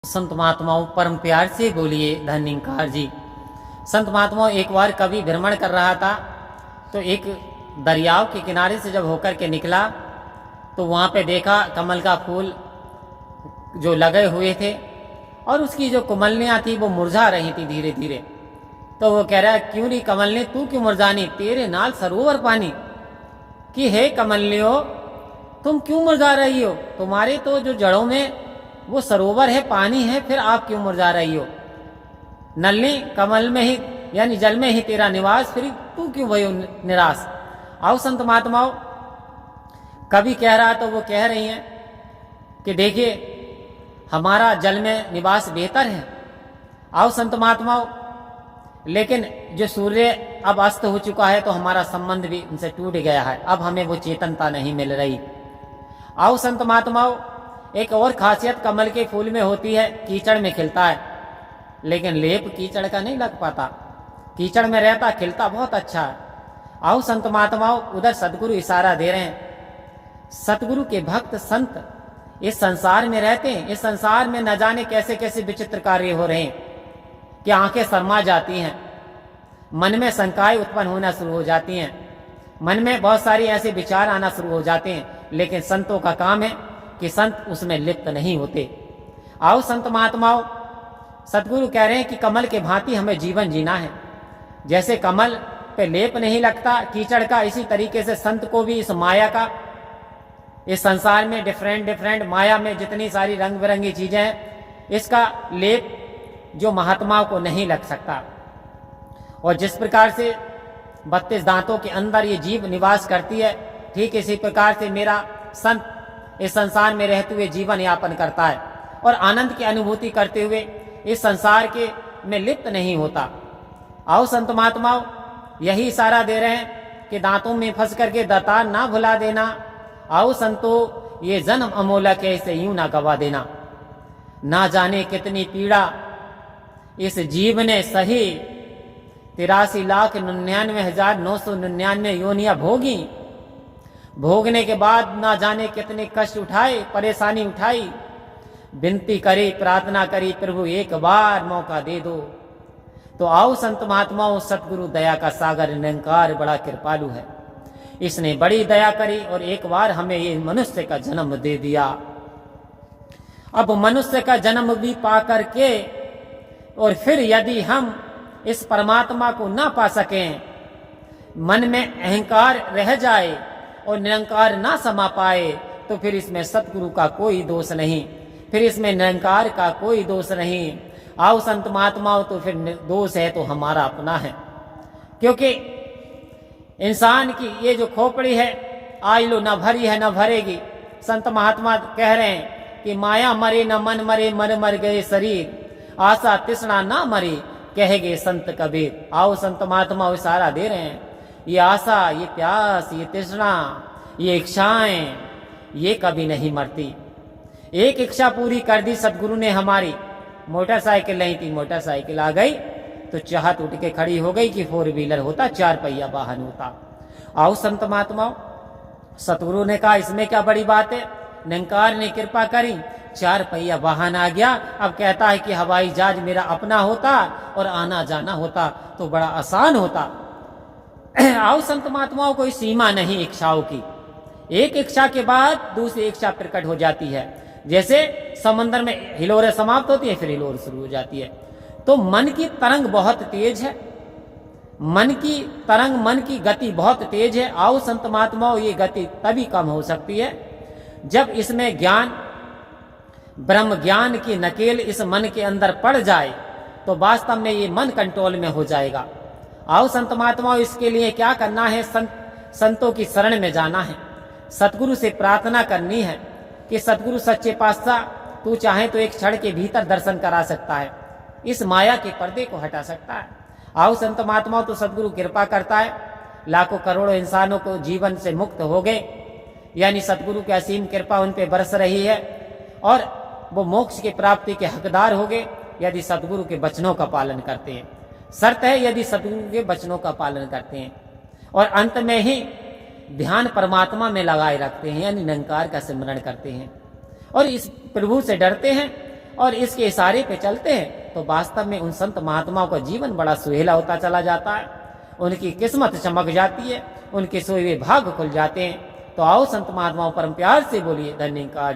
संत महात्माओं परम प्यार से बोलिए धन्यकार जी। संत महात्माओं एक बार कवि भ्रमण कर रहा था तो एक दरियाव के किनारे से जब होकर के निकला तो वहाँ पे देखा कमल का फूल जो लगे हुए थे और उसकी जो कमलियाँ थी वो मुरझा रही थी धीरे धीरे। तो वो कह रहा है क्यों नहीं कमलनी तू क्यों मुरझानी, तेरे नाल सरोवर पानी कि हे कमलियो तुम क्यों मुरझा रही हो, तुम्हारे तो जो जड़ों में वो सरोवर है पानी है, फिर आप क्यों मुरझा रही हो। नलनी कमल में ही यानी जल में ही तेरा निवास, फिर तू क्यों भयो निराश। आओ संत महात्माओं कवि कह रहा तो वो कह रही हैं कि देखिए हमारा जल में निवास बेहतर है। आओ संत महात्माओं लेकिन जो सूर्य अब अस्त हो चुका है तो हमारा संबंध भी उनसे टूट गया है, अब हमें वो चेतनता नहीं मिल रही। आओ संत महात्माओं एक और खासियत कमल के फूल में होती है, कीचड़ में खिलता है लेकिन लेप कीचड़ का नहीं लग पाता, कीचड़ में रहता खिलता बहुत अच्छा है। आओ संत महात्माओं उधर सदगुरु इशारा दे रहे हैं। सतगुरु के भक्त संत इस संसार में रहते हैं, इस संसार में न जाने कैसे कैसे विचित्र कार्य हो रहे हैं कि आंखें शर्मा जाती हैं, मन में शंकाएं उत्पन्न होना शुरू हो जाती हैं, मन में बहुत सारी ऐसे विचार आना शुरू हो जाते हैं, लेकिन संतों का काम है कि संत उसमें लिप्त नहीं होते। आओ संत महात्माओं सतगुरु कह रहे हैं कि कमल के भांति हमें जीवन जीना है। जैसे कमल पे लेप नहीं लगता कीचड़ का, इसी तरीके से संत को भी इस माया का, इस संसार में डिफरेंट माया में जितनी सारी रंग बिरंगी चीजें हैं इसका लेप जो महात्माओं को नहीं लग सकता। और जिस प्रकार से 32 दांतों के अंदर ये जीव निवास करती है, ठीक इसी प्रकार से मेरा संत इस संसार में रहते हुए जीवन यापन करता है और आनंद की अनुभूति करते हुए इस संसार के में लिप्त नहीं होता। आओ संत महात्माओं यही इशारा दे रहे हैं कि दांतों में फंस करके दातार ना भुला देना। आओ संतो ये जन्म अमोलक है, इसे यूं ना गवा देना। ना जाने कितनी पीड़ा इस जीव ने सही, 83,99,999 योनियां भोगी, भोगने के बाद ना जाने कितने कष्ट उठाए, परेशानी उठाई, विनती करी प्रार्थना करी प्रभु एक बार मौका दे दो। तो आओ संत महात्माओं सतगुरु दया का सागर निरंकार बड़ा कृपालु है, इसने बड़ी दया करी और एक बार हमें ये मनुष्य का जन्म दे दिया। अब मनुष्य का जन्म भी पा करके और फिर यदि हम इस परमात्मा को ना पा सकें, मन में अहंकार रह जाए और निरंकार ना समा पाए, तो फिर इसमें सतगुरु का कोई दोष नहीं, फिर इसमें निरंकार का कोई दोष नहीं। आओ संत महात्माओं तो फिर दोष है तो हमारा अपना है, क्योंकि इंसान की ये जो खोपड़ी है आज लो न भरी है न भरेगी। संत महात्मा कह रहे हैं कि माया मरे न मन मरे, मर मर गए शरीर, आशा तृष्णा ना मरे कहेगे संत कबीर। आओ संत महात्मा इशारा दे रहे हैं ये आशा, ये प्यास, ये तृष्णा, ये इच्छाएं ये कभी नहीं मरती। एक इच्छा पूरी कर दी सदगुरु ने हमारी, मोटरसाइकिल नहीं थी मोटरसाइकिल आ गई तो चाहत उठ के खड़ी हो गई कि 4 व्हीलर होता, 4 पहिया वाहन होता। आओ संत महात्माओं सतगुरु ने कहा इसमें क्या बड़ी बात है, निरंकार ने कृपा करी 4 पहिया वाहन आ गया। अब कहता है कि हवाई जहाज मेरा अपना होता और आना जाना होता तो बड़ा आसान होता। आओ संत महात्माओं कोई सीमा नहीं इच्छाओं की, एक इच्छा के बाद दूसरी इच्छा प्रकट हो जाती है। जैसे समंदर में हिलोरें समाप्त होती है फिर हिलोर शुरू हो जाती है। तो मन की तरंग बहुत तेज है, मन की तरंग, मन की गति बहुत तेज है। आओ संत महात्माओं ये गति तभी कम हो सकती है जब इसमें ज्ञान, ब्रह्म ज्ञान की नकेल इस मन के अंदर पड़ जाए तो वास्तव में ये मन कंट्रोल में हो जाएगा। आओ संत महात्माओं इसके लिए क्या करना है, संतों की शरण में जाना है, सतगुरु से प्रार्थना करनी है कि सतगुरु सच्चे पातशाह तू चाहे तो एक क्षण के भीतर दर्शन करा सकता है, इस माया के पर्दे को हटा सकता है। आओ संत महात्माओं तो सतगुरु कृपा करता है, लाखों करोड़ों इंसानों को जीवन से मुक्त हो गए, यानी सतगुरु की असीम कृपा उन पे बरस रही है और वो मोक्ष की प्राप्ति के हकदार हो गए यदि सतगुरु के वचनों का पालन करते हैं। शर्त है यदि सतगुरु के वचनों का पालन करते हैं और अंत में ही ध्यान परमात्मा में लगाए रखते हैं, यानी निरंकार का सिमरण करते हैं और इस प्रभु से डरते हैं और इसके इशारे पे चलते हैं तो वास्तव में उन संत महात्माओं का जीवन बड़ा सुहेला होता चला जाता है, उनकी किस्मत चमक जाती है, उनके सोए हुए भाग खुल जाते हैं। तो आओ संत महात्माओं परम प्यार से बोलिए धन्यवाद।